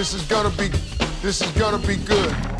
This is gonna be good.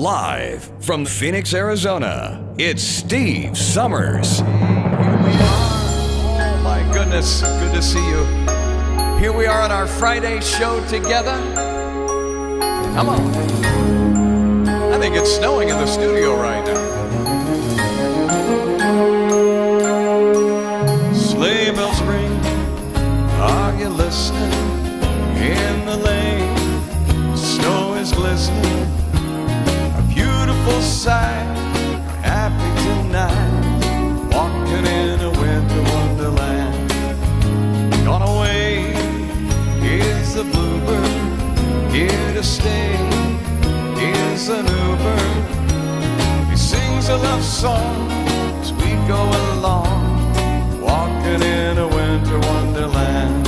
Live from Phoenix, Arizona, it's Steve Summers. Here we are. Oh my goodness, good to see you. Here we are on our Friday show together. Come on. I think it's snowing in the studio right now. Sleigh bells ring, are you listening? In the lane, snow is glistening. A beautiful sight, happy tonight, walking in a winter wonderland. Gone away is the bluebird, here to stay is a new bird. He sings a love song as we go along, walking in a winter wonderland.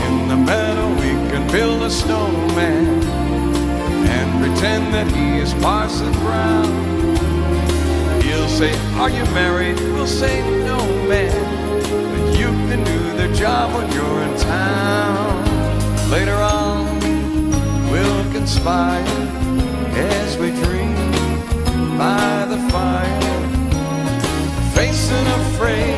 In the meadow we can build a snowman and pretend that he is Parson Brown. He'll say, are you married? We'll say, no man, but you can do the job when you're in town. Later on we'll conspire as we dream by the fire, facing afraid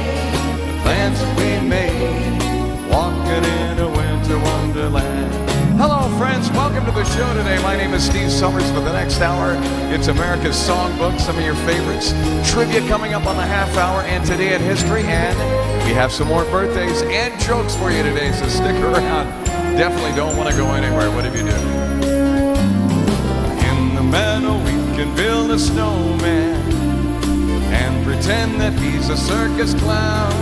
the plans that we made, walking in a winter wonderland. Hello friends, welcome to the show today. My name is Steve Summers. For the next hour, it's America's Songbook, some of your favorites, trivia coming up on the half hour, and Today in History, and we have some more birthdays and jokes for you today, so stick around. Definitely don't want to go anywhere, whatever you do. In the meadow we can build a snowman and pretend that he's a circus clown.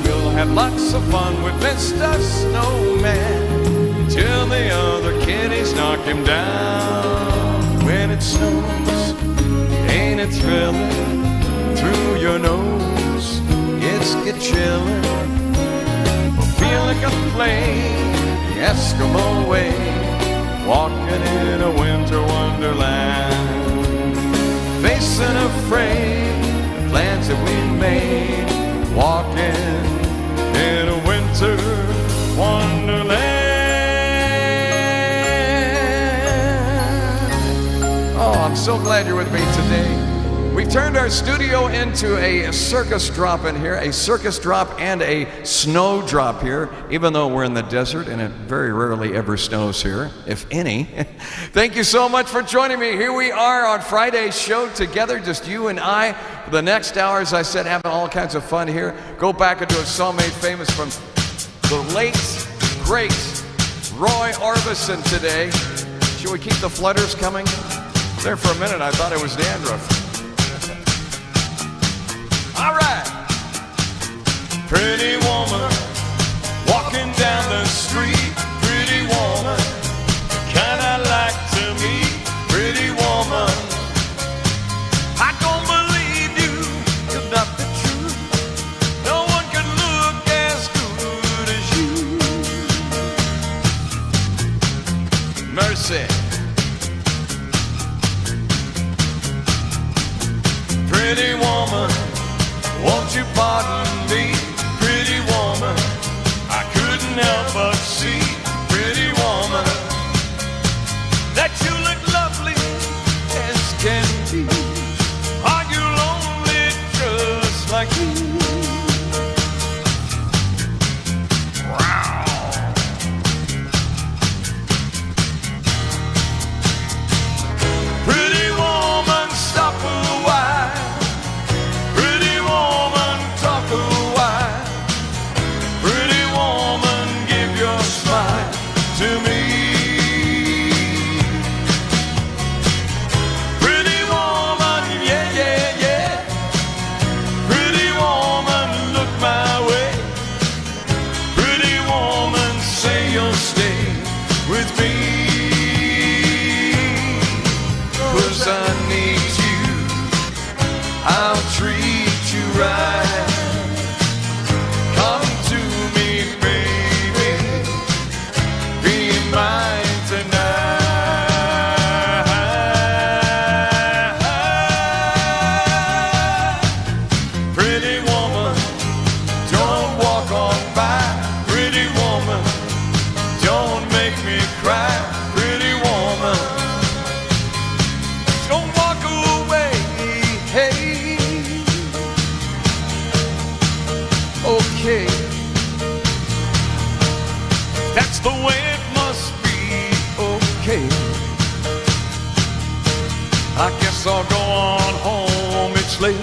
We'll have lots of fun with Mr. Snowman till the other kiddies knock him down. When it snows, ain't it thrilling? Through your nose, it's get chilling. We'll feel like a plane the Eskimo way, walking in a winter wonderland, facing afraid the plans that we made, walking in a winter wonderland. Oh, I'm so glad you're with me today. We've turned our studio into a circus drop in here, a circus drop and a snow drop here, even though we're in the desert and it very rarely ever snows here, if any. Thank you so much for joining me. Here we are on Friday's show together, just you and I. For the next hour, as I said, having all kinds of fun here. Go back into a song made famous from the late, great Roy Orbison today. Should we keep the flutters coming? There for a minute, I thought it was dandruff. All right. Pretty woman walking down the street. Pretty woman, kinda like to meet. Pretty woman, I don't believe you, you're not the truth. No one can look as good as you. Mercy. Pretty woman, won't you pardon me? Pretty woman, I couldn't help but see. Pretty woman, that you look lovely as can be. Are you lonely just like me? Wow. Pretty woman, stop a while. Pretty woman, talk a while. Pretty woman, give your smile to me. Pretty woman, yeah, yeah, yeah. Pretty woman. That's the way it must be. Okay, I guess I'll go on home. It's late.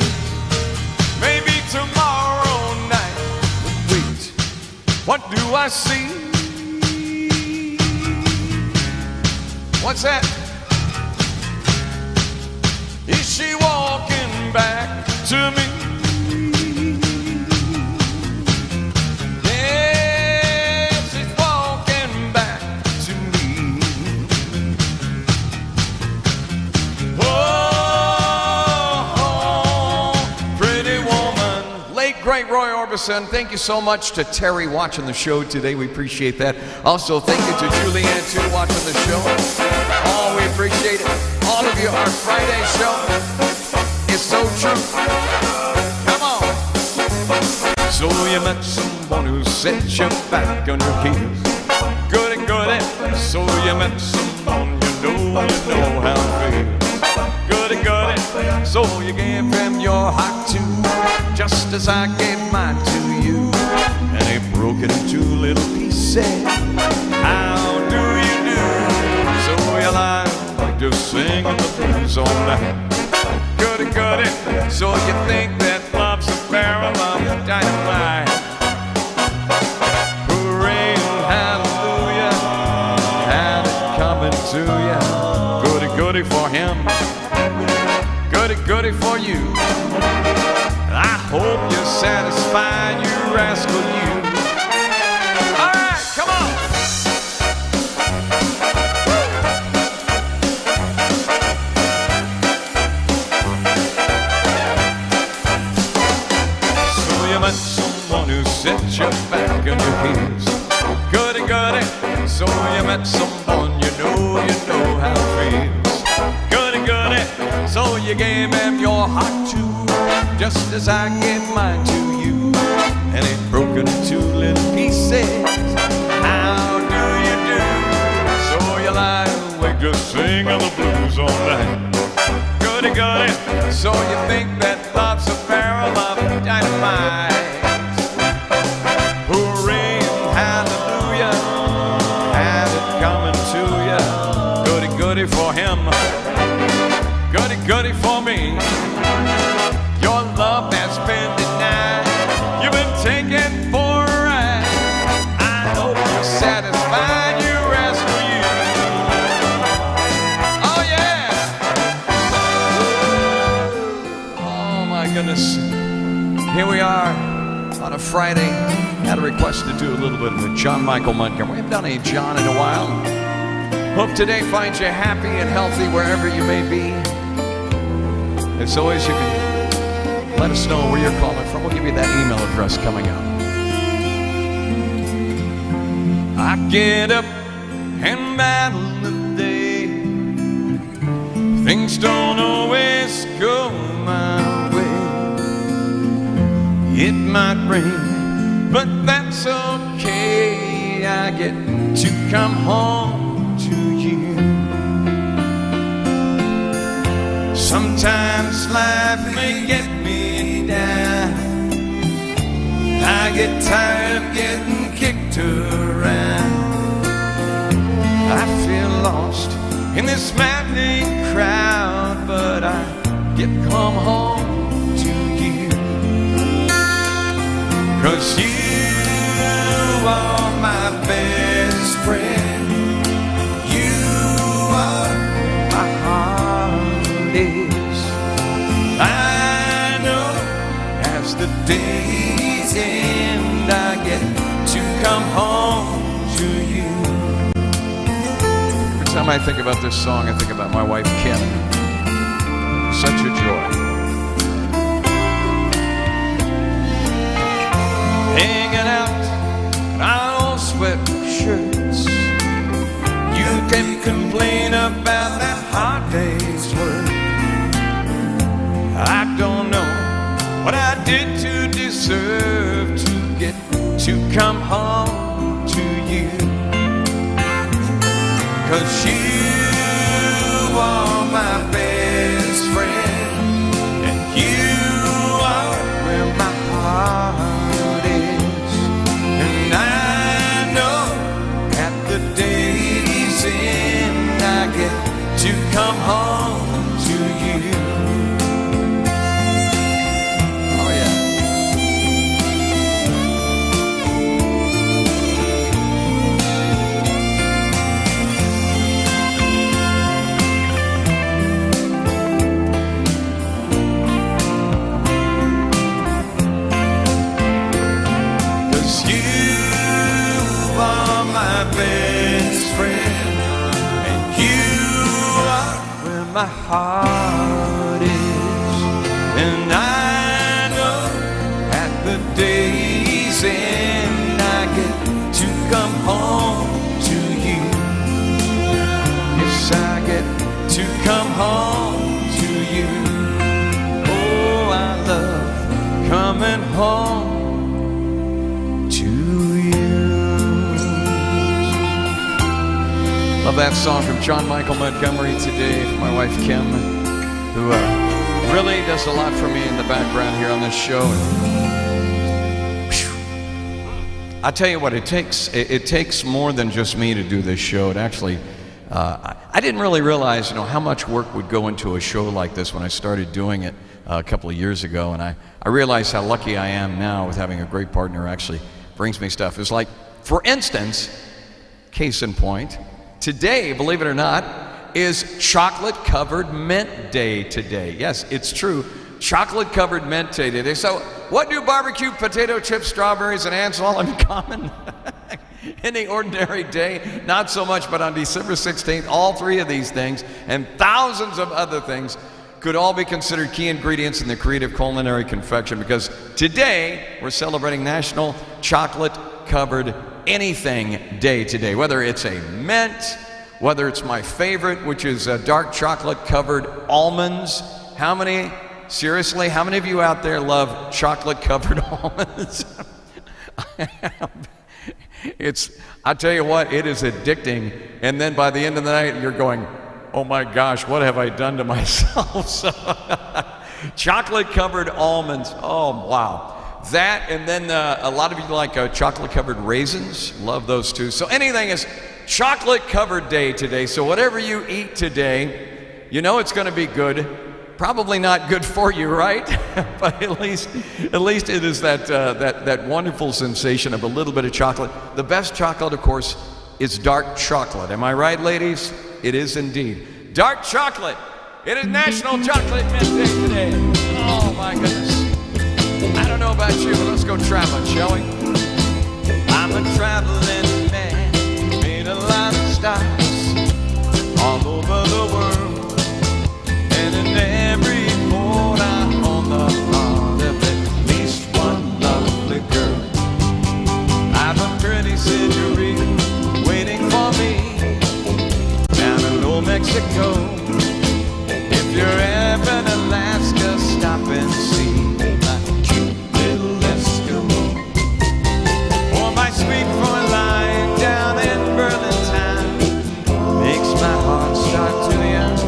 Maybe tomorrow night. Wait, what do I see? What's that? Is she walking back to me? Yes, she's walking back to me. Oh, pretty woman. Late, great Roy Orbison. Thank you so much to Terry watching the show today. We appreciate that. Also, thank you to Julianne too watching the show. Oh, we appreciate it. All of you, our Friday show is so true. Come on. So you met someone who set you back on your heels. Goody, goody. So you met someone you know how it feels. Goody, goody. So you gave him your heart too, just as I gave mine to you. And he broke it into little pieces. How do you do? So you lie like just singing the blues all night. Goody, goody. So you think that love's a barrel of dynamite. Hooray, hallelujah, had it coming to ya. Goody, goody for him. Goody, goody for you. I hope you're satisfied, you rascal, you. All right, come on. Someone who set you back on your heels. Goody, goody. So you met someone you know how it feels. Goody, goody. So you gave him your heart too, just as I gave mine to you. And it broke into little pieces. How do you do? So you lie awake just singing the blues all night. Goody, goody. So you think that love's a barrel of dynamite. Hooray, hallelujah, had it coming to ya. Goody, goody for him. Goody, goody for me. Your love has been denied. You've been taken for a ride. I hope you're satisfied, you rascal, you. Oh yeah. Oh my goodness. Here we are on a Friday. Had a request to do a little bit of a John Michael Montgomery. We haven't done a John in a while. Hope today finds you happy and healthy wherever you may be. As always, you can let us know where you're calling from. We'll give you that email address coming up. I get up and battle the day. Things don't always go my way. It might rain, but that's okay. I get to come home to you. Sometimes life may get me down. I get tired of getting kicked around. I feel lost in this maddening crowd, but I get come home to you. 'Cause you are my best friend. You are my heart is. I know as the days end, I get to come home to you. Every time I think about this song, I think about my wife, Kim. Such a joy. Hanging out in our old sweatshirts. You can complain about that hard day's work. I don't know what I did to deserve to get to come home to you. 'Cause you are my best friend, and you are where my heart is. And I know at best friend, and you are where my heart is. And I know at the day's end I get to come home to you. Yes, I get to come home to you. Oh, I love coming home to you. Love that song from John Michael Montgomery today for my wife Kim, who really does a lot for me in the background here on this show. I tell you what, it takes more than just me to do this show. It actually, I didn't really realize, how much work would go into a show like this when I started doing it a couple of years ago, and I realize how lucky I am now with having a great partner who actually brings me stuff. It's like, for instance, case in point, today, believe it or not, is chocolate-covered mint day today. Yes, it's true. Chocolate-covered mint day today. So what do barbecue, potato chips, strawberries, and ants all in common? Any ordinary day, not so much, but on December 16th, all three of these things and thousands of other things could all be considered key ingredients in the creative culinary confection, because today we're celebrating National Chocolate-Covered Anything Day today. Whether it's a mint, whether it's my favorite, which is dark chocolate-covered almonds. Seriously, how many of you out there love chocolate-covered almonds? I tell you what, it is addicting. And then by the end of the night, you're going, oh my gosh, what have I done to myself? So, chocolate-covered almonds, oh wow. That, and then a lot of you like chocolate-covered raisins. Love those too. So anything is chocolate-covered day today. So whatever you eat today, it's going to be good. Probably not good for you, right? But at least it is that wonderful sensation of a little bit of chocolate. The best chocolate, of course, is dark chocolate. Am I right, ladies? It is indeed. Dark chocolate. It is National Chocolate Mint Day today. Oh my goodness. I don't know about you, but let's go traveling, shall we? I'm a traveling man, made a lot of stops all over the world, and in every port I'm on the heart of at least one lovely girl. I've a pretty senorita waiting for me down in old Mexico. If you're ever in Alaska, stop and see my cute little Eskimo. Or my sweet Fräulein down in Berlin town makes my heart start to yearn.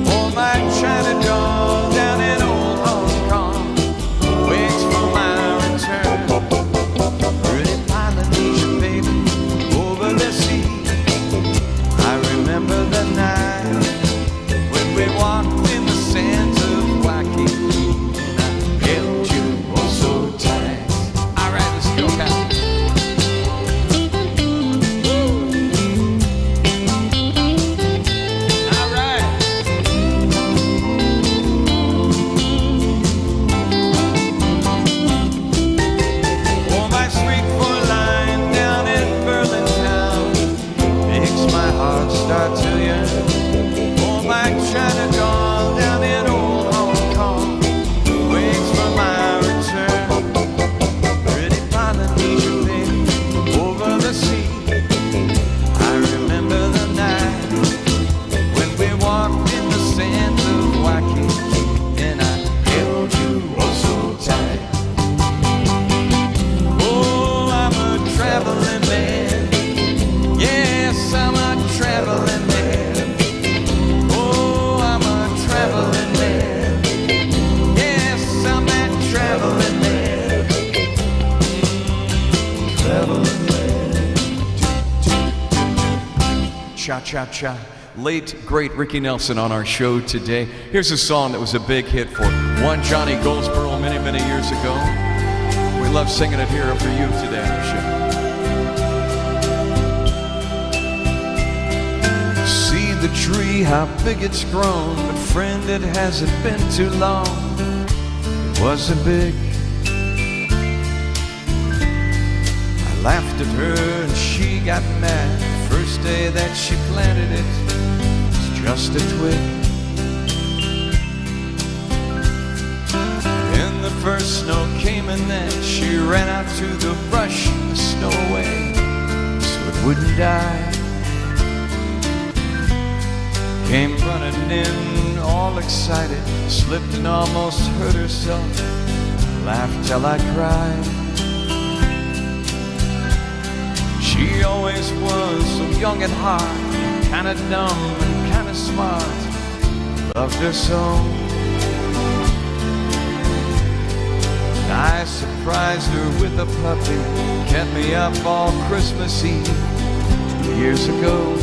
Or my China doll down in old Hong Kong waits for my return. Pretty Polynesian baby over the sea. I remember the night when we walked in the sands of Waikiki, and I held you oh so tight. All right, let's go, guys. All right. Oh, my sweet Fräulein down in Berlin town makes my heart start to yearn. My China doll down in old Hong Kong waits for my return. Pretty Polynesian baby over the sea. I remember the night when we walked in the sands of Waikiki, and I held you oh so tight. Oh, I'm a traveling man. Yes, I'm a traveling man. Traveling man. Yes, I'm that traveling man. Traveling man. Cha-cha-cha. Late, great Ricky Nelson on our show today. Here's a song that was a big hit for one Johnny Goldsboro many, many years ago. We love singing it here for you today on the show. See the tree, how big it's grown, but friend, it hasn't been too long. It wasn't big. I Laughed at her and she got mad. First day that she planted it, it's just a twig. And the first snow came and then she ran out to the brush to snow away so it wouldn't die. Came running in all excited, slipped and almost hurt herself. Laughed till I cried. She always was so young at heart, kinda dumb and kinda smart. Loved her so. I surprised her with a puppy, kept me up all Christmas Eve 2 years ago.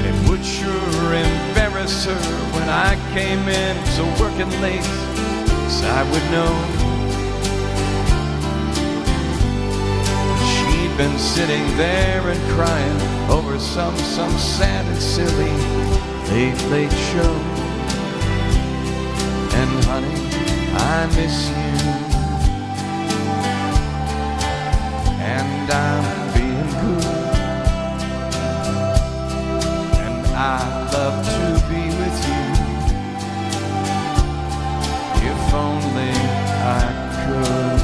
It would sure embarrass her when I came in so working late, 'cause I would know she'd been sitting there and crying over some sad and silly late show. And honey, I miss you, and I'm being good, and I'd love to be with you, if only I could.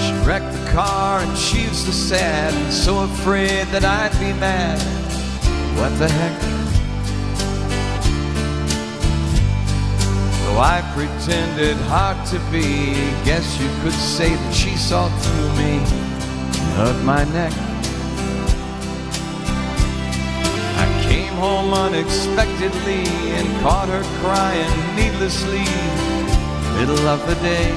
She wrecked the car and she was so sad and so afraid that I'd be mad. What the heck? I pretended hard to be. Guess you could say that she saw through me, hugged my neck. I came home unexpectedly and caught her crying needlessly, middle of the day.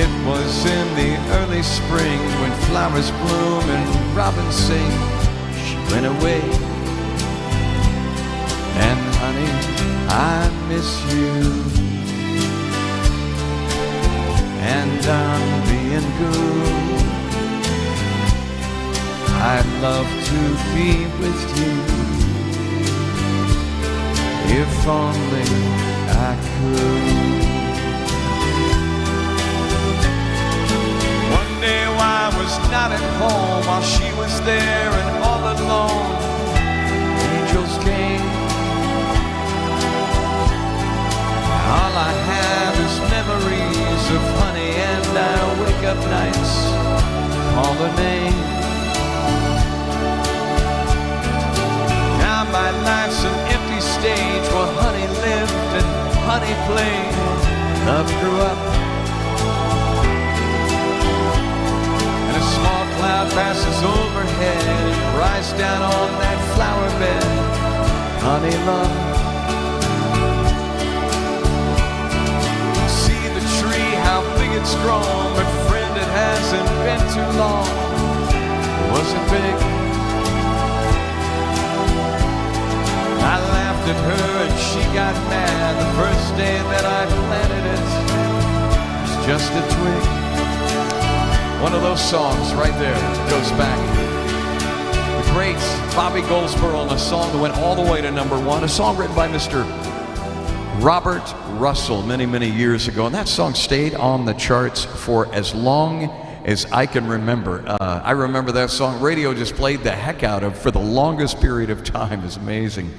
It was in the early spring when flowers bloom and robins sing. She went away. And honey, I miss you, and I'm being good. I'd love to be with you, if only I could. One day while I was not at home, while she was there and all alone, angels came. All I have is memories of honey, and I wake up nights, call her name. Now my life's an empty stage where honey lived and honey played. Love grew up, and a small cloud passes overhead and cries down on that flower bed. Honey love. How big it's grown, but friend, it hasn't been too long. Was it big? I laughed at her and she got mad. The first day that I planted it was just a twig. One of those songs right there goes back. The great Bobby Goldsboro, and a song that went all the way to #1, a song written by Mr. Robert Russell many years ago, and that song stayed on the charts for as long as I can remember. I remember that song. Radio just played the heck out of for the longest period of time. It's amazing.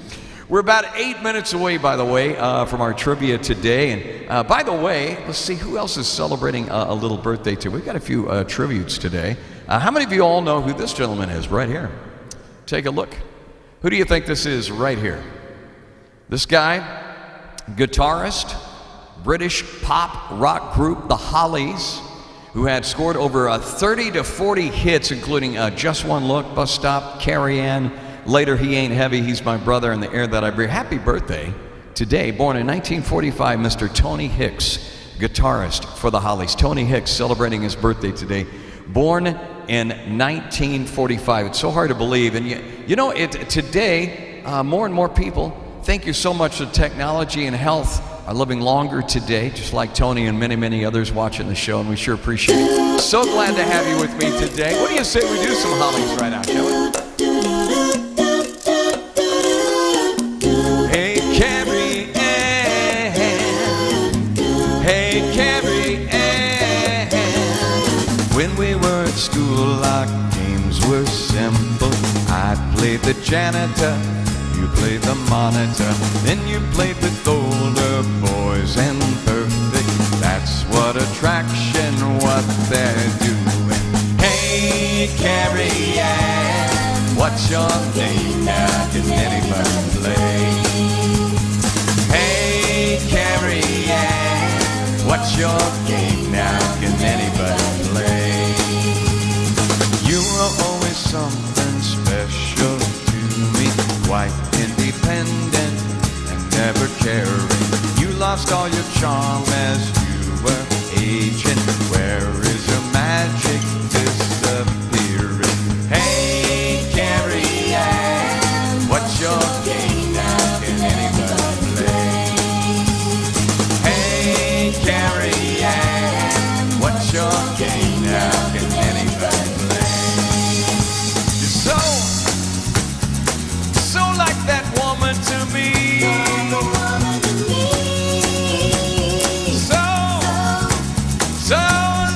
We're about 8 minutes away, by the way, from our trivia today. And by the way, let's see who else is celebrating a little birthday too. We've got a few tributes today. How many of you all know who this gentleman is right here? Take a look. Who do you think this is right here? This guy, guitarist, British pop rock group The Hollies, who had scored over 30 to 40 hits, including Just One Look, Bus Stop, Carrie Ann, later He Ain't Heavy, He's My Brother, and The Air That I Breathe. Happy birthday today, born in 1945, Mr. Tony Hicks, guitarist for The Hollies. Tony Hicks celebrating his birthday today, born in 1945. It's so hard to believe, and you know, today more and more people, thank you so much to technology and health, are living longer today, just like Tony and many others watching the show, and we sure appreciate it. So glad to have you with me today. What do you say we do some Hollies right now, shall we? Hey, can't janitor, you played the monitor, then you played with older boys and perfect. That's what attraction, what they're doing. Hey, Carrie Ann, what's your name now? Can anybody play? Hey, Carrie Ann, what's your game now? Can anybody play? You were always something special to me, quite independent and never caring. You lost all your charm as you were aging. Where is your magic disappearing? Hey, Carrie Ann, what's your game now? Can anybody play? Hey, Carrie Ann, what's your game now? Can anybody play? You're so like that woman to me. So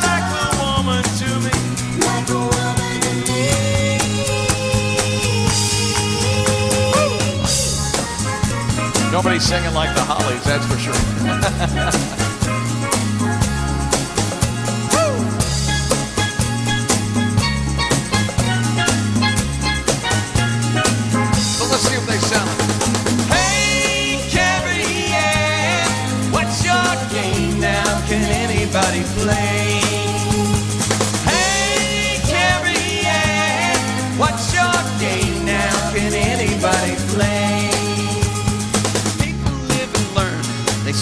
like a woman to me. Like a woman to me. Nobody's singing like the Hollies, that's for sure. So let's see if they sound like. Hey, Carrie Ann, what's your game now? Can anybody play? Hey, Carrie Ann, what's your game now? Can anybody play? People live and learn. They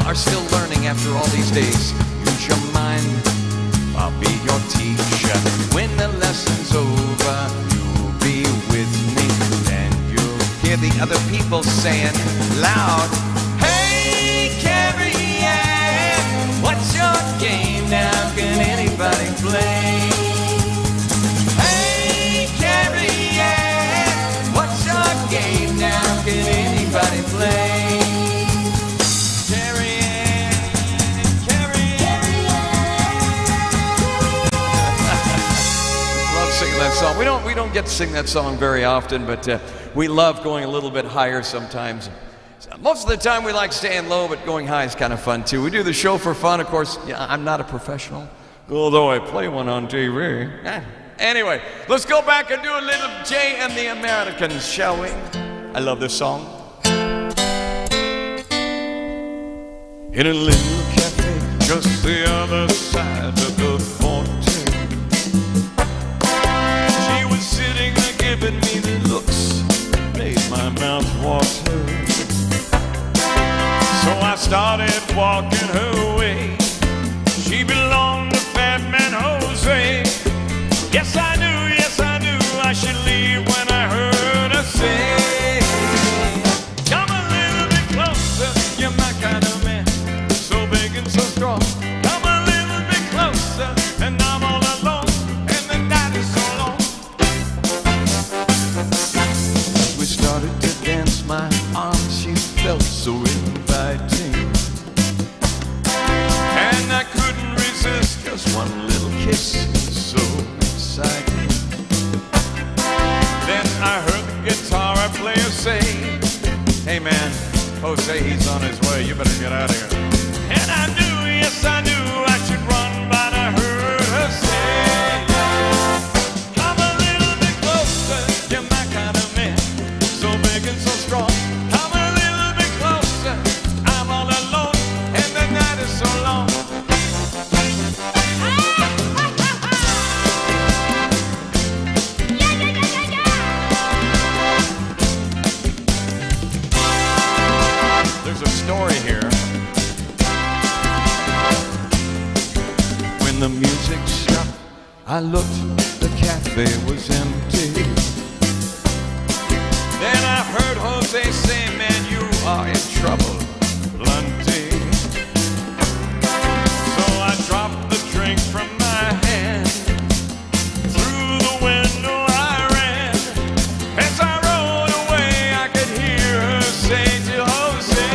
are still learning after all these days. Use your mind, I'll be your teacher. When the lesson's over, you'll be with me. Then you'll hear the other people saying loud, hey, Carrie Ann, what's your game now? Can anybody play? Hey, Carrie Ann, what's your game now? Can anybody play? Carrie Ann, Carrie Ann. Love singing that song. We don't get to sing that song very often, but we love going a little bit higher sometimes. Most of the time we like staying low, but going high is kind of fun too. We do the show for fun, of course. Yeah, I'm not a professional, although I play one on TV. Anyway, let's go back and do a little Jay and the Americans, shall we? I love this song. In a little cafe just the other side of the 40, she was sitting there giving me the looks, made my mouth water. So I started walking her way. She belonged to Fat Man Jose. Yes, I knew I should leave when I heard her say, come a little bit closer, you're my kind of man, so big and so strong. Come a little bit closer, and I'm all alone, and the night is so long. We started to dance, my arms, she felt so inviting, and I couldn't resist just one little kiss, so exciting. Then I heard the guitar player say, hey man, Jose, he's on his way, you better get out of here. And I knew, yes I knew I should run, but I heard her say, come a little bit closer, you're my kind of man, so big and so strong. Come a little bit closer, I'm all alone, and the night is so long. There's a story here. When the music stopped, I looked, the cafe was empty. Then I heard Jose say, man, you are in trouble, plenty. So I dropped the drink from my hand. Through the window I ran. As I rode away, I could hear her say to Jose,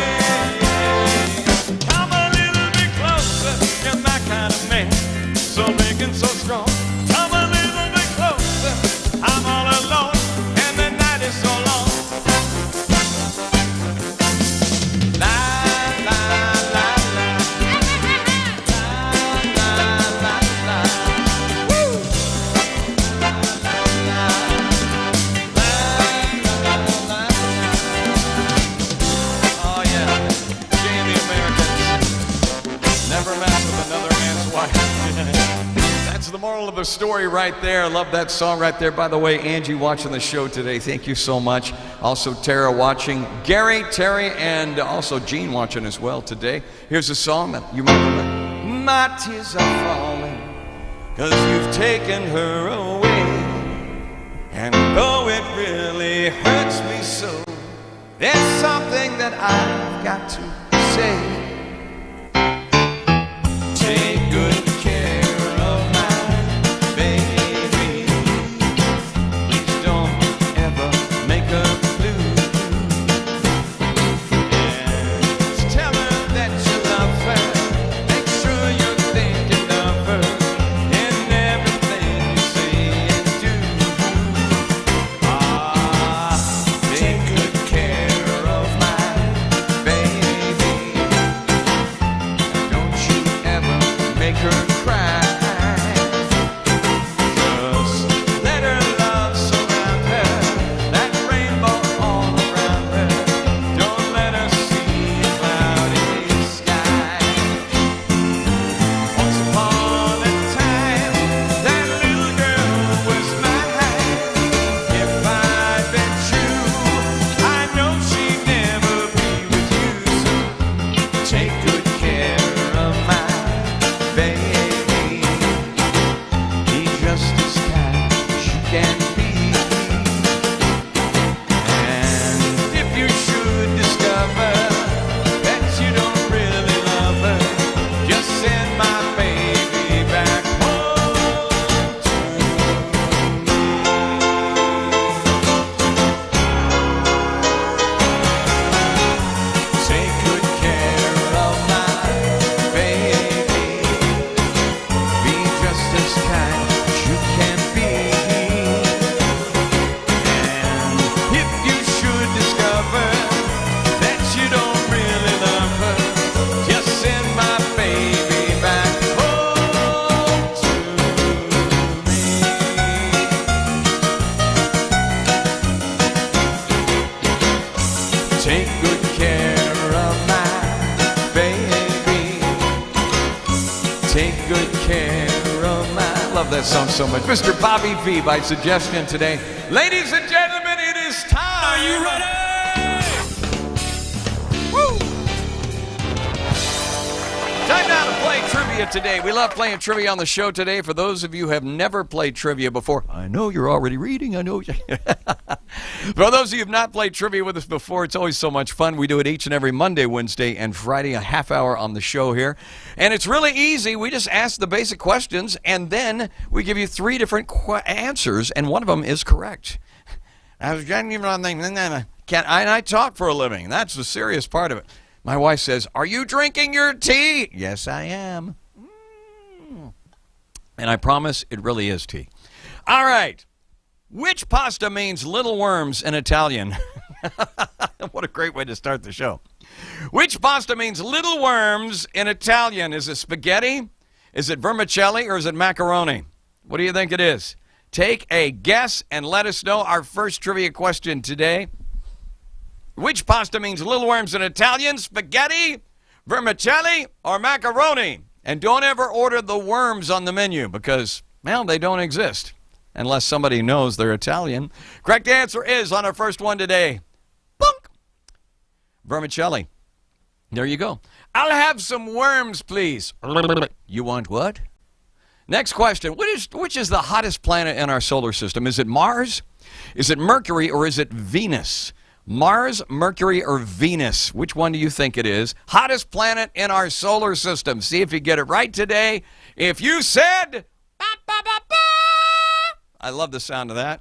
come a little bit closer, you're my kind of man, so big and so strong. Come a little bit closer, I'm all alone, and the night is so story right there. I love that song right there. By the way, Angie watching the show today, thank you so much. Also, Tara watching. Gary, Terry, and also Gene watching as well today. Here's a song that you might remember. My tears are falling, 'cause you've taken her away. And though it really hurts me so, there's something that I've got to say. Take good care of my baby. Please don't ever make her blue. Yes, tell her that you love her. Make sure you're thinking of her in everything you say and do. Take good care of my baby. Don't you ever make her cry. Just let her love surround her, that rainbow all around her. Don't let her see a cloudy sky. Once upon a time, that little girl was mine. If I'd been true, I know she'd never be with you. So take good care of my baby. Be just as kind as you can be. And if you should discover that you don't really love her, just send my baby back home to me. Take good care of my baby. Be just as kind as you can be. And if you should discover that you don't really love her, just send my baby back home to me. Take good care of my baby. Take good care of my... I love that song so much. Mr. Bobby V by suggestion today. Ladies and gentlemen, it is time. Are you ready? Woo! Time now to play trivia today. We love playing trivia on the show today. For those of you who have never played trivia before, I know you're already reading. I know. For those of you who have not played trivia with us before, it's always so much fun. We do it each and every Monday, Wednesday, and Friday, a half hour on the show here. And it's really easy. We just ask the basic questions, and then we give you three different answers, and one of them is correct. I was I talk for a living. That's the serious part of it. My wife says, "Are you drinking your tea?" Yes, I am. And I promise it really is tea. All right. Which pasta means little worms in Italian? What a great way to start the show. Which pasta means little worms in Italian? Is it spaghetti? Is it vermicelli? Or is it macaroni? What do you think it is? Take a guess and let us know. Our first trivia question today. Which pasta means little worms in Italian? Spaghetti, vermicelli, or macaroni? And don't ever order the worms on the menu because, well, they don't exist unless somebody knows they're Italian. Correct answer is on our first one today. Bunk! Vermicelli. There you go. I'll have some worms, please. You want what? Next question. Which is the hottest planet in our solar system? Is it Mars? Is it Mercury? Or is it Venus? Mars, Mercury, or Venus? Which one do you think it is? Hottest planet in our solar system. See if you get it right today. If you said... Ba, ba, ba, ba, I love the sound of that.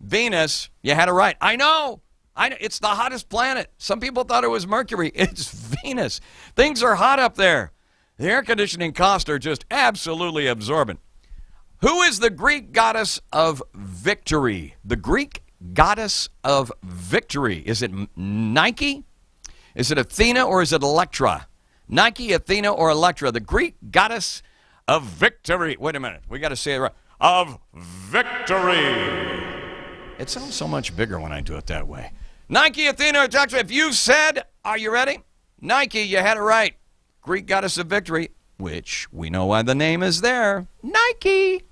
Venus, you had it right. I know. It's the hottest planet. Some people thought it was Mercury. It's Venus. Things are hot up there. The air conditioning costs are just absolutely absorbent. Who is the Greek goddess of victory? The Greek goddess of victory. Is it Nike? Is it Athena or is it Electra? Nike, Athena, or Electra? The Greek goddess of victory. Wait a minute. We got to say it right. Of victory. It sounds so much bigger when I do it that way. Nike, Athena, or Electra. If you said, are you ready? Nike, you had it right. Greek goddess of victory, which we know why the name is there. Nike.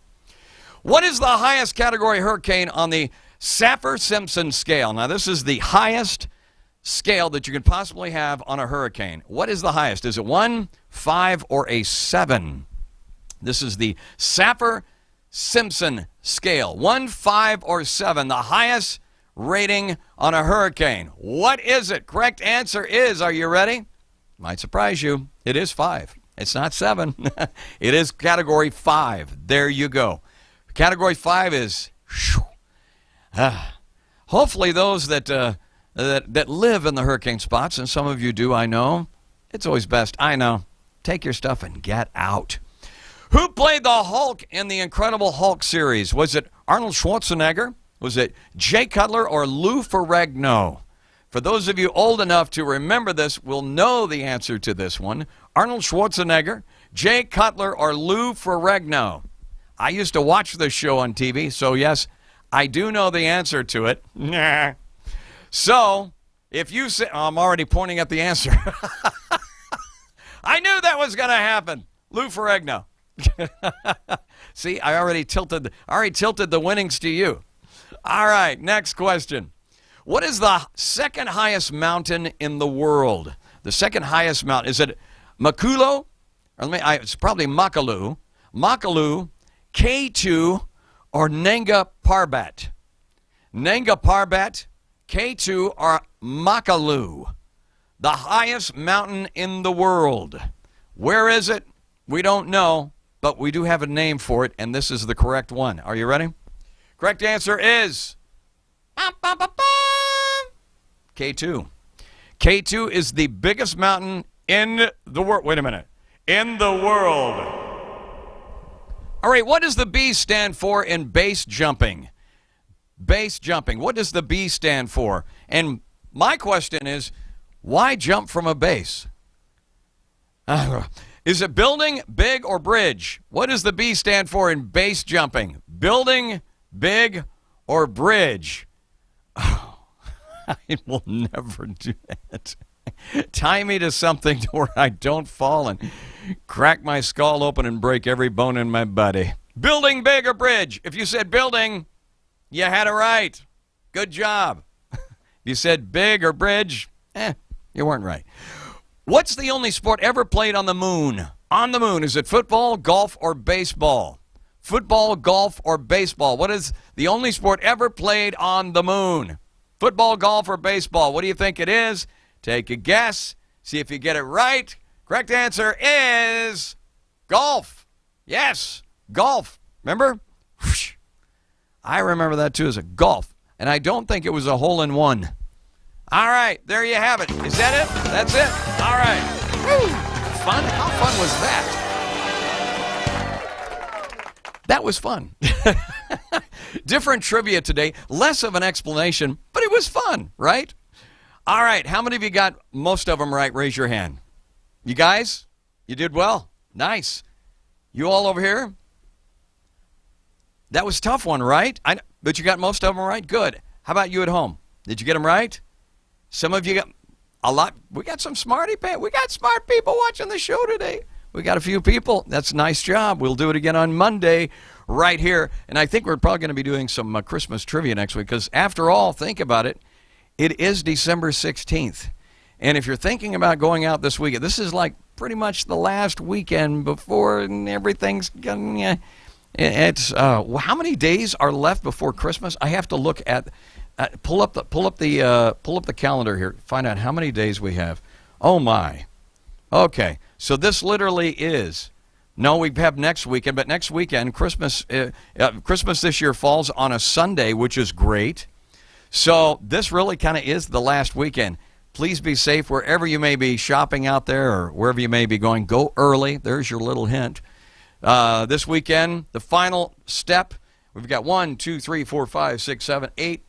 What is the highest category hurricane on the Saffir-Simpson scale? Now, this is the highest scale that you could possibly have on a hurricane. What is the highest? Is it 1, 5, or a 7? This is the Saffir-Simpson scale. 1, 5, or 7, the highest rating on a hurricane. What is it? Correct answer is, are you ready? Might surprise you. It is 5. It's not 7. It is category 5. There you go. Category 5 is, hopefully those that live in the hurricane spots, and some of you do, I know. It's always best, I know. Take your stuff and get out. Who played the Hulk in the Incredible Hulk series? Was it Arnold Schwarzenegger? Was it Jay Cutler or Lou Ferrigno? For those of you old enough to remember this, will know the answer to this one. Arnold Schwarzenegger, Jay Cutler, or Lou Ferrigno? I used to watch this show on TV, so yes, I do know the answer to it. So, if you say, I'm already pointing at the answer. I knew that was going to happen. Lou Ferrigno. See, I already tilted the winnings to you. All right, next question. What is the second highest mountain in the world? The second highest mountain, is it Makulo? It's probably Makalu. Makalu, K2, or Nanga Parbat? Nanga Parbat, K2, or Makalu? The highest mountain in the world. Where is it? We don't know, but we do have a name for it, and this is the correct one. Are you ready? Correct answer is K2. K2 is the biggest mountain in the world. Wait a minute. In the world. All right, what does the B stand for in base jumping? Base jumping. What does the B stand for? And my question is, why jump from a base? Is it building, big, or bridge? What does the B stand for in base jumping? Building, big, or bridge? Oh, I will never do that. Tie me to something to where I don't fall and crack my skull open and break every bone in my body. Building, big, or bridge? If you said building, you had it right. Good job. If you said big or bridge, you weren't right. What's the only sport ever played on the moon? On the moon, is it football, golf, or baseball? Football, golf, or baseball? What is the only sport ever played on the moon? Football, golf, or baseball? What do you think it is? Take a guess. See if you get it right. Correct answer is golf. Yes, golf. Remember? Whoosh. I remember that too as a golf. And I don't think it was a hole-in-one. All right, there you have it. Is that it? That's it? All right. Woo. Fun? How fun was that? That was fun. Different trivia today. Less of an explanation, but it was fun, right? All right, how many of you got most of them right? Raise your hand. You guys? You did well. Nice. You all over here? That was a tough one, right? But you got most of them right? Good. How about you at home? Did you get them right? Some of you got a lot. We got some smart people watching the show today. We got a few people. That's a nice job. We'll do it again on Monday right here. And I think we're probably going to be doing some Christmas trivia next week because, after all, think about it. It is December 16th. And if you're thinking about going out this weekend, this is like pretty much the last weekend before everything's going. It's how many days are left before Christmas? I have to look at. Pull up the calendar here. Find out how many days we have. Oh my. Okay. So this literally is. No, we have next weekend, but next weekend, Christmas this year falls on a Sunday, which is great. So this really kind of is the last weekend. Please be safe wherever you may be shopping out there or wherever you may be going. Go early. There's your little hint. This weekend, the final step. We've got 1, 2, 3, 4, 5, 6, 7, 8,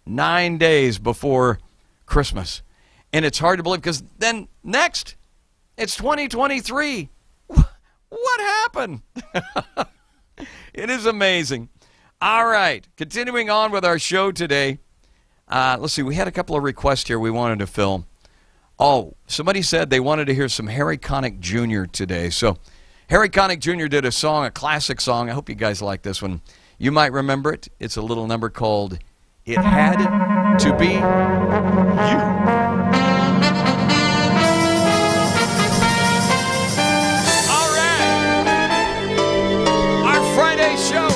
9 days before Christmas. And it's hard to believe because then next, it's 2023. What happened? It is amazing. All right, continuing on with our show today. Let's see, we had a couple of requests here we wanted to fill. Oh, somebody said they wanted to hear some Harry Connick Jr. today. So Harry Connick Jr. did a song, a classic song. I hope you guys like this one. You might remember it. It's a little number called It Had to Be You. All right. Our Friday show.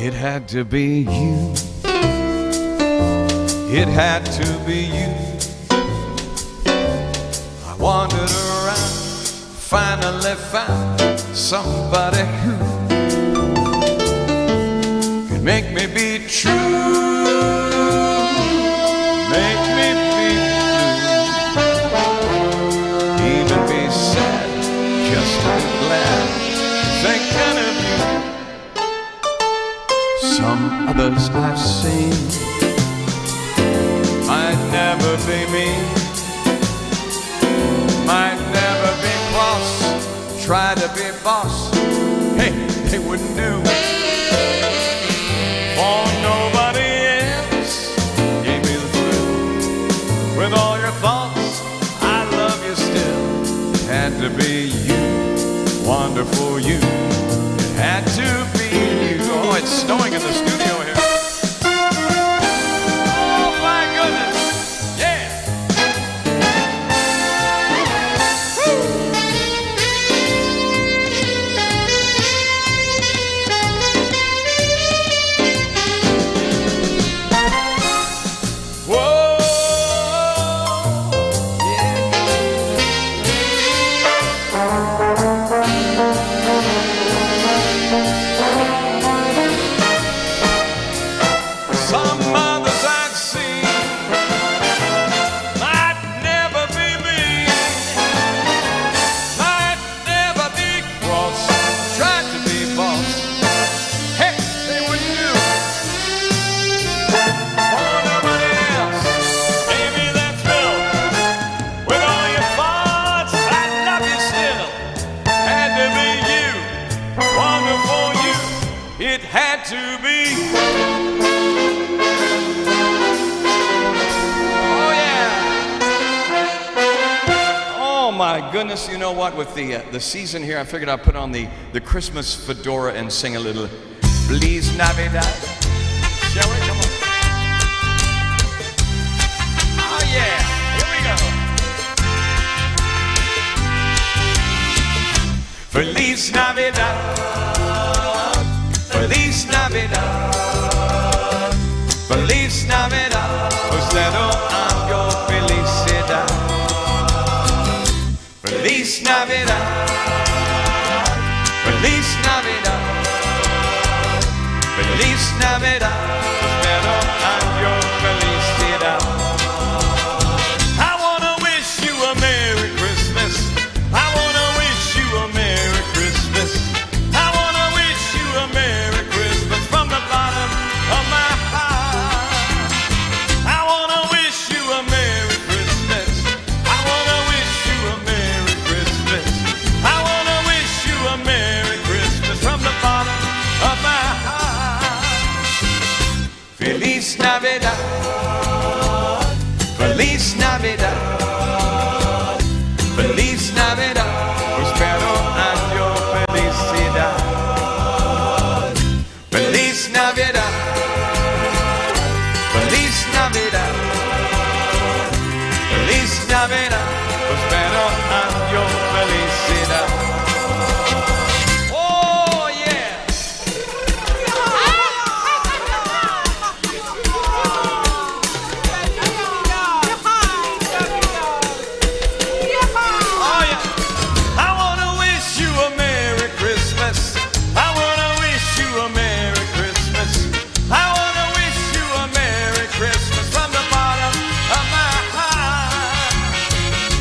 It had to be you. It had to be you. I wandered around, finally found somebody who can make me be true, make me be blue, even be sad, just to be glad, thinking of you. Some others I've seen might never be me, might never be cross, try to be boss. Hey, they wouldn't do. For nobody else gave me the thrill. With all your thoughts, I love you still. It had to be you, wonderful you. It had to be you. Oh, it's snowing in the studio here. Oh, my goodness. Yeah. Whoa. Some others I've seen might never be me, might never be cross, tried to be boss. Hey, they wouldn't do. For nobody else gave me that thrill. With all your thoughts, I love you still. Had to be you, wonderful you. It had to be. Oh my goodness, you know what, with the season here, I figured I'd put on the Christmas fedora and sing a little Feliz Navidad. Shall we? Come on. Oh yeah, here we go. Feliz Navidad, Feliz Navidad, Feliz Navidad, Celo año felicidad. Feliz Navidad, Feliz Navidad, Feliz Navidad, prospero año felicidad. I wanna wish you a Merry Christmas. I wanna wish you a Merry Christmas. I wanna wish you a Merry Christmas from the bottom of my heart. I wanna wish you a Merry Christmas. I wanna wish you a Merry Christmas. I wanna wish you a Merry Christmas from the bottom of my heart. Feliz Navidad, Feliz Navidad, Feliz Navidad, prospero año felicidad. Feliz Navidad, Feliz Navidad, Feliz Navidad, prospero año felicidad. Oh yeah. Oh yeah. I wanna wish you a Merry Christmas. I wanna wish you a Merry Christmas. I wanna wish you a Merry Christmas from the bottom of my heart.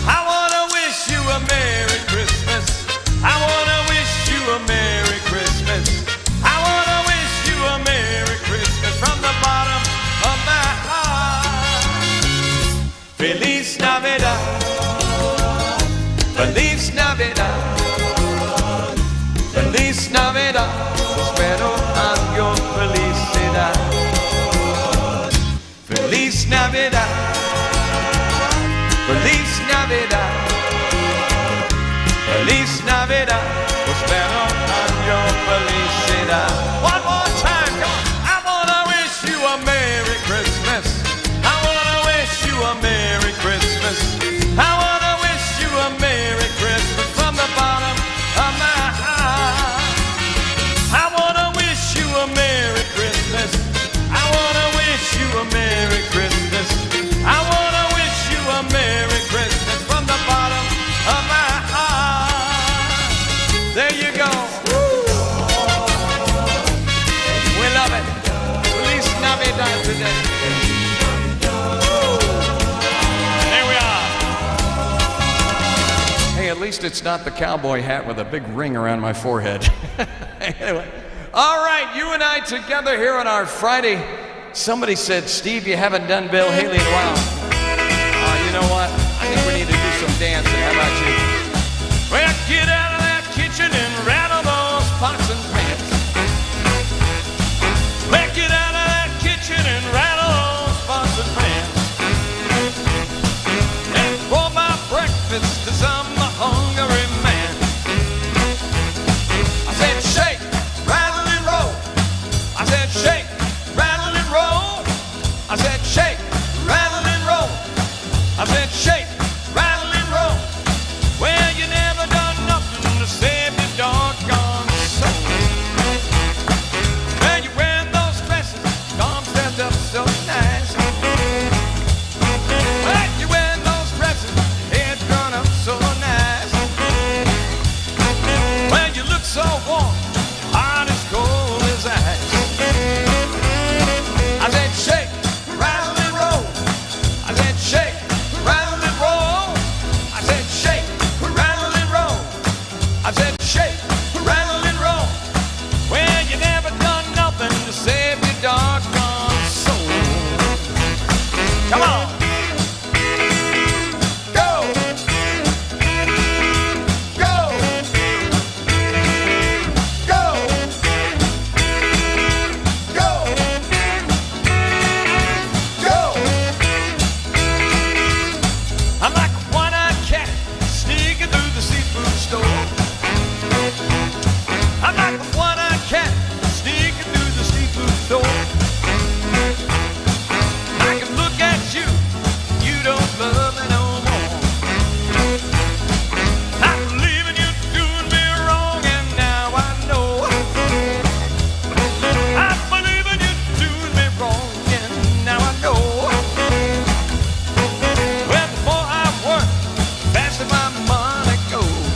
I wanna wish you a Merry Christmas. I wanna wish you a Merry Christmas. I wanna wish you a Merry Christmas from the bottom of my heart. Feliz Navidad, Feliz Navidad, Feliz Navidad, prospero Feliz Navidad, Feliz Navidad, Feliz Navidad, prospero año felicidad. One more time, come on. I wanna wish you a Merry Christmas. I wanna wish you a Merry Christmas. I wanna wish you a Merry Christmas from the bottom of my heart. I wanna wish you a Merry Christmas. I wanna wish you a Merry Christmas. I wanna wish you a Merry Christmas from the bottom of my heart. There you go. We love it. Feliz Navidad today. There we are. Hey, at least it's not the cowboy hat with a big ring around my forehead. Anyway. All right, you and I together here on our Friday. Somebody said, Steve, you haven't done Bill Haley in a while. You know what? I think we need to do some dancing. How about you? Well, get out of that kitchen and rattle those pots and pans. Well, get out of that kitchen and rattle those pots and pans. And pour my breakfast 'cause I'm a hungry man. I said, shake, rattle and roll. I said, shake, rattle and roll. I said, shake, rattle and roll. I said, shake, rattle and roll. Well, you never done nothing to save your doggone soul. Well, you wearing those dresses, arms stepped up so nice. Well, you wearing those dresses, head drawn up so nice. Well, you look so warm, hot as cold as ice. I said, shake, rattle and roll. I said, shake, rattle and roll. I said, shake, rattle and roll. I said, shake, rattle and roll. Well, you never done nothing to save your doggone soul. Come on. Go. Go. Go. Go. Go. I'm like a one-eyed cat sneaking through the seafood store. I'm like a one-eyed cat sneaking through the seafood store. I can look at you, you don't love me no more. I believe in you doing me wrong, and now I know. I believe in you doing me wrong, and now I know. Well, the more I work, the faster my money goes.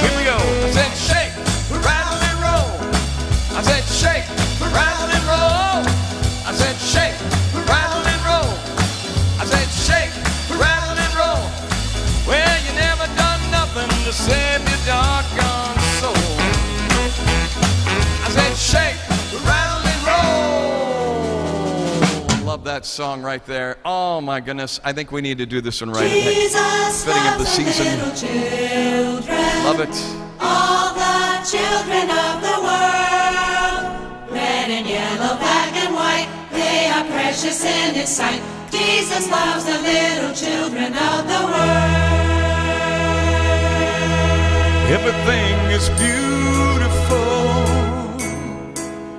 Here we go. I said, shake, rattle and roll. I said, shake, rattle and roll. I said, shake, rattle and roll. I said, shake, rattle and roll. Well, you never done nothing to save your doggone soul. I said, shake, rattle and roll. Love that song right there. Oh my goodness, I think we need to do this one right. Jesus Fitting of the loves the season. little children, Love it. all the children of the world. Red and yellow, black and white, they are precious in His sight. Jesus loves the little children of the world. Everything is beautiful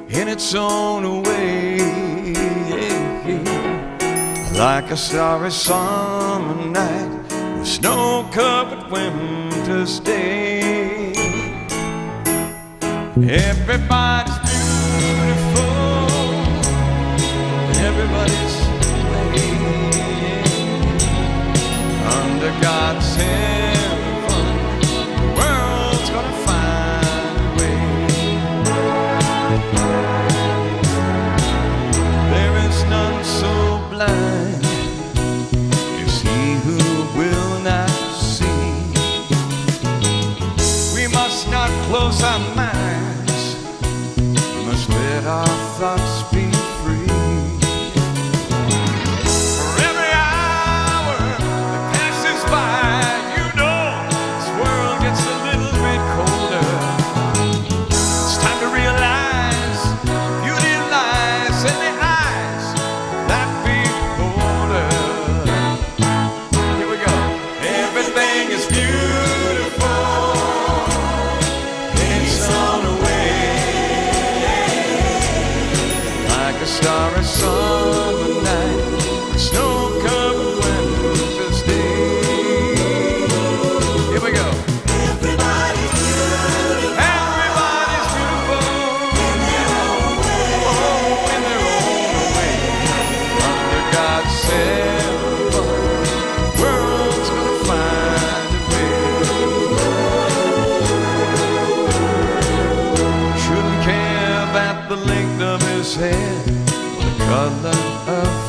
in its own way, like a starry summer night with snow-covered winter's day. Everybody's beautiful, everybody's way. Under God's heaven, the world's gonna find a way. There is none so blind as he who will not see. We must not close our minds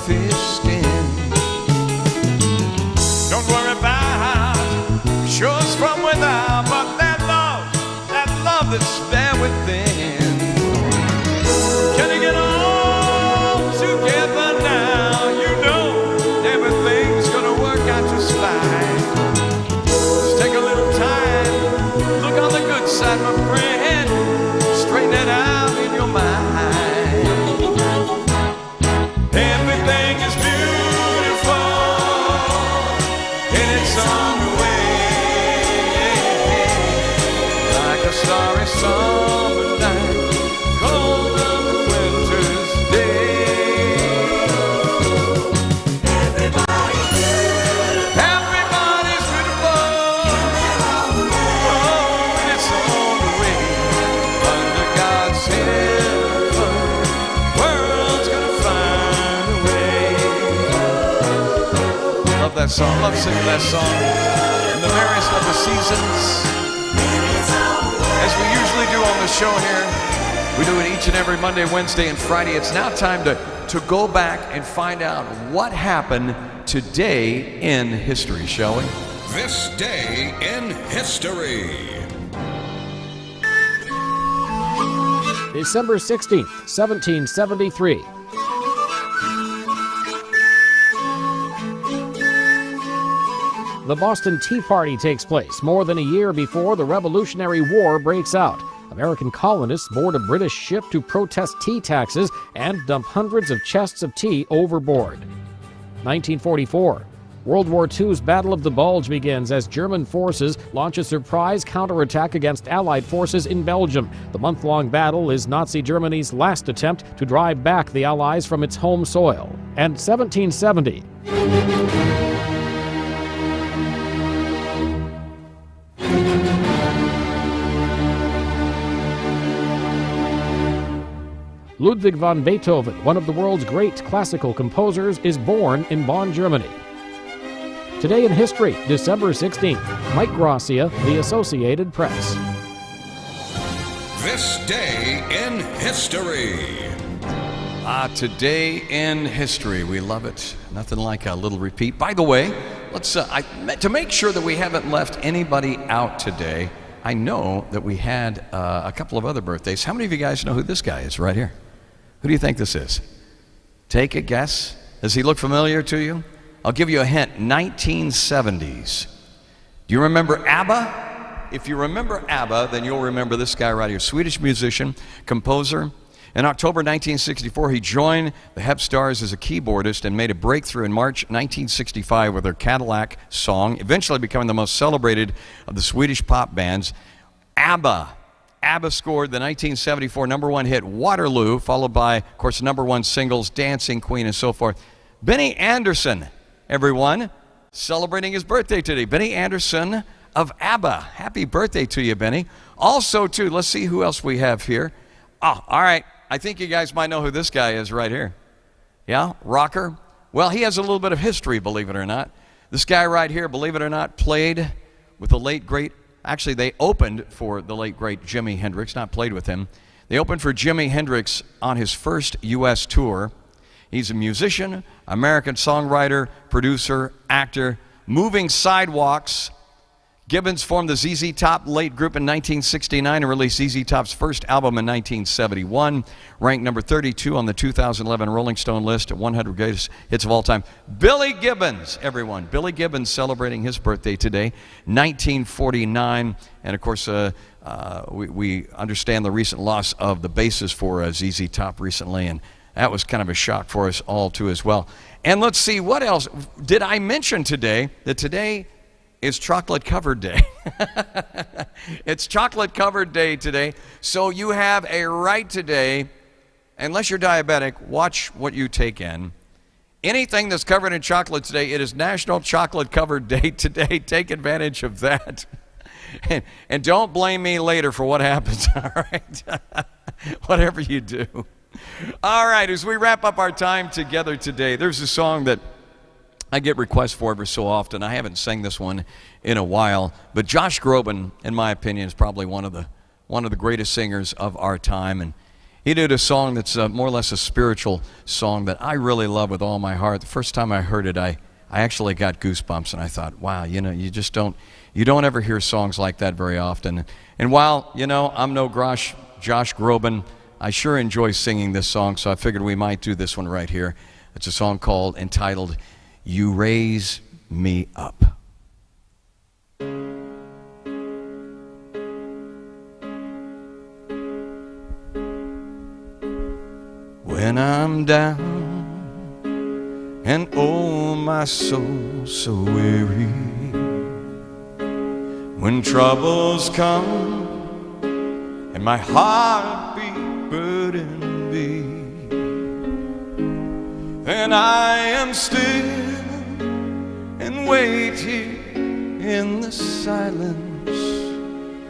fish skin. Don't worry about shores from without, but that love that's there within. Can you get all together now? You know everything's gonna work out just fine. Just take a little time, look on the good side, my friend. Straighten it out in your mind. Everything is beautiful in its own way, like a starry summer night, cold on a winter's day. Everybody's beautiful. Everybody's beautiful in its own way. Under God's heaven, world's gonna find a way. Love that song. Love singing that song. In the merriest of the seasons, as we usually do on the show here, we do it each and every Monday, Wednesday, and Friday. It's now time to go back and find out what happened today in history, shall we? This day in history. December 16th, 1773. The Boston Tea Party takes place more than a year before the Revolutionary War breaks out. American colonists board a British ship to protest tea taxes and dump hundreds of chests of tea overboard. 1944. World War II's Battle of the Bulge begins as German forces launch a surprise counterattack against Allied forces in Belgium. The month-long battle is Nazi Germany's last attempt to drive back the Allies from its home soil. And 1770. Ludwig van Beethoven, one of the world's great classical composers, is born in Bonn, Germany. Today in history, December 16th, Mike Gracia, The Associated Press. This day in history. Today in history. We love it. Nothing like a little repeat. By the way, let's to make sure that we haven't left anybody out today, I know that we had a couple of other birthdays. How many of you guys know who this guy is right here? Who do you think this is? Take a guess. Does he look familiar to you? I'll give you a hint. 1970s. Do you remember ABBA? If you remember ABBA, then you'll remember this guy right here. Swedish musician, composer. In October 1964, he joined the Hep Stars as a keyboardist and made a breakthrough in March 1965 with their Cadillac song, eventually becoming the most celebrated of the Swedish pop bands. ABBA. ABBA scored the 1974 number one hit Waterloo, followed by, of course, number one singles Dancing Queen and so forth. Benny Andersson, everyone, celebrating his birthday today. Benny Andersson of ABBA. Happy birthday to you, Benny. Also, too, let's see who else we have here. Oh, all right. I think you guys might know who this guy is right here. Yeah, rocker. Well, he has a little bit of history, believe it or not. This guy right here, believe it or not, played with the late, great, actually they opened for the late, great Jimi Hendrix, not played with him. They opened for Jimi Hendrix on his first U.S. tour. He's a musician, American songwriter, producer, actor, moving sidewalks. Gibbons formed the ZZ Top late group in 1969 and released ZZ Top's first album in 1971, ranked number 32 on the 2011 Rolling Stone list at 100 greatest hits of all time. Billy Gibbons, everyone. Billy Gibbons celebrating his birthday today, 1949. And of course, we understand the recent loss of the bassist for ZZ Top recently, and that was kind of a shock for us all too as well. And let's see, what else did I mention today? That today is chocolate covered day. It's chocolate covered day today. So you have a right today, unless you're diabetic, watch what you take in. Anything that's covered in chocolate today, it is National Chocolate Covered Day today. Take advantage of that. And don't blame me later for what happens, all right? Whatever you do. All right, as we wrap up our time together today, there's a song that I get requests for every so often. I haven't sang this one in a while, but Josh Groban, in my opinion, is probably one of the greatest singers of our time. And He did a song that's more or less a spiritual song that I really love with all my heart. The first time I heard it, I actually got goosebumps, and I thought, wow, you just don't ever hear songs like that very often. And while, I'm no Josh Groban, I sure enjoy singing this song, so I figured we might do this one right here. It's a song entitled, You Raise Me Up. When I'm down and oh my soul so weary, when troubles come and my heart be burdened be, then I am still and wait here in the silence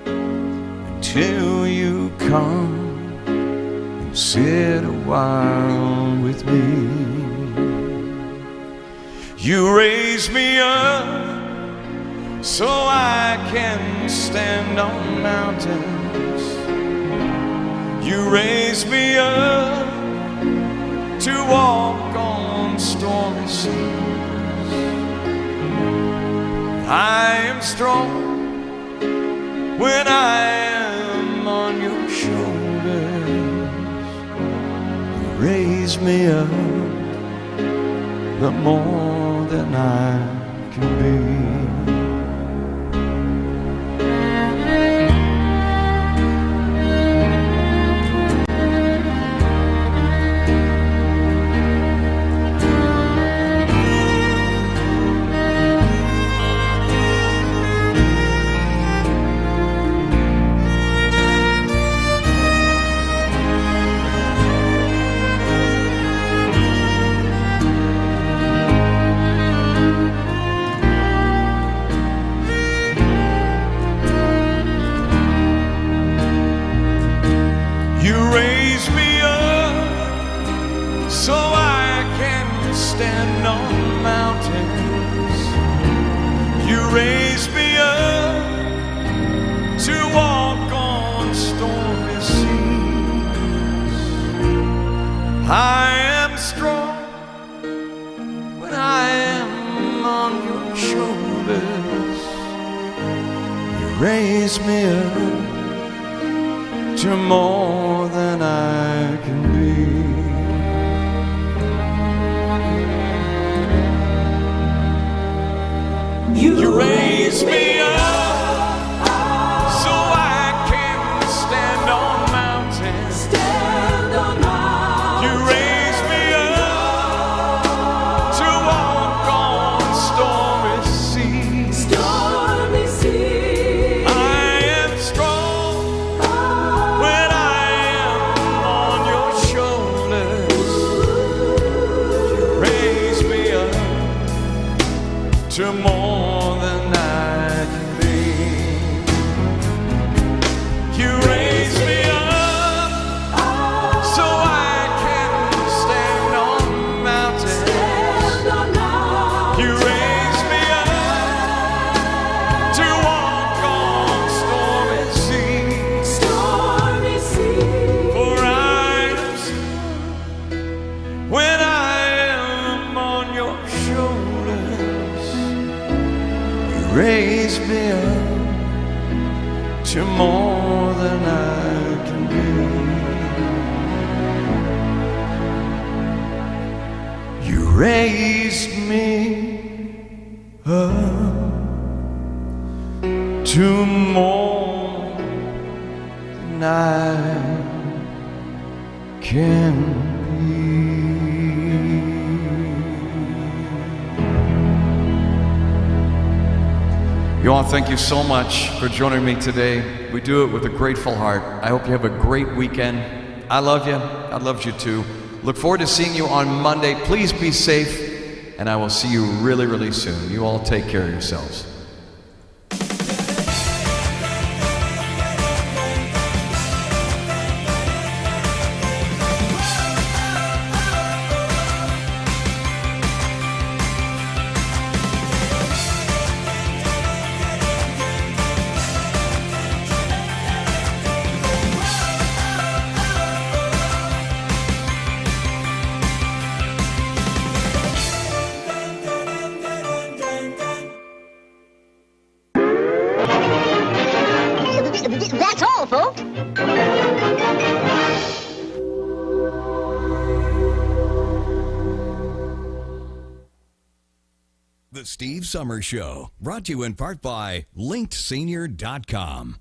until you come and sit a while with me. You raise me up so I can stand on mountains. You raise me up to walk on stormy seas. I am strong when I am on your shoulders. You raise me up the more than I can be. I am strong when I am on your shoulders. You raise me up to more than I can be. You raise me up so I can stand on mountains. Stand on mountains. You raise me up to walk on stormy seas. Stormy seas. I am strong when I am on your shoulders. You raise me up to more than I can be. You raise me up so I can stand on mountains. Stand on mountains. You raise me up to walk on stormy seas. Stormy seas. For I am strong when I am on your shoulders. You raise me up to more than I can be. You raised me up to more than I can be. You all, thank you so much for joining me today. We do it with a grateful heart. I hope you have a great weekend. I love you. I love you too. Look forward to seeing you on Monday. Please be safe, and I will see you really, really soon. You all take care of yourselves. The Steve Summers Show, brought to you in part by LinkedSenior.com.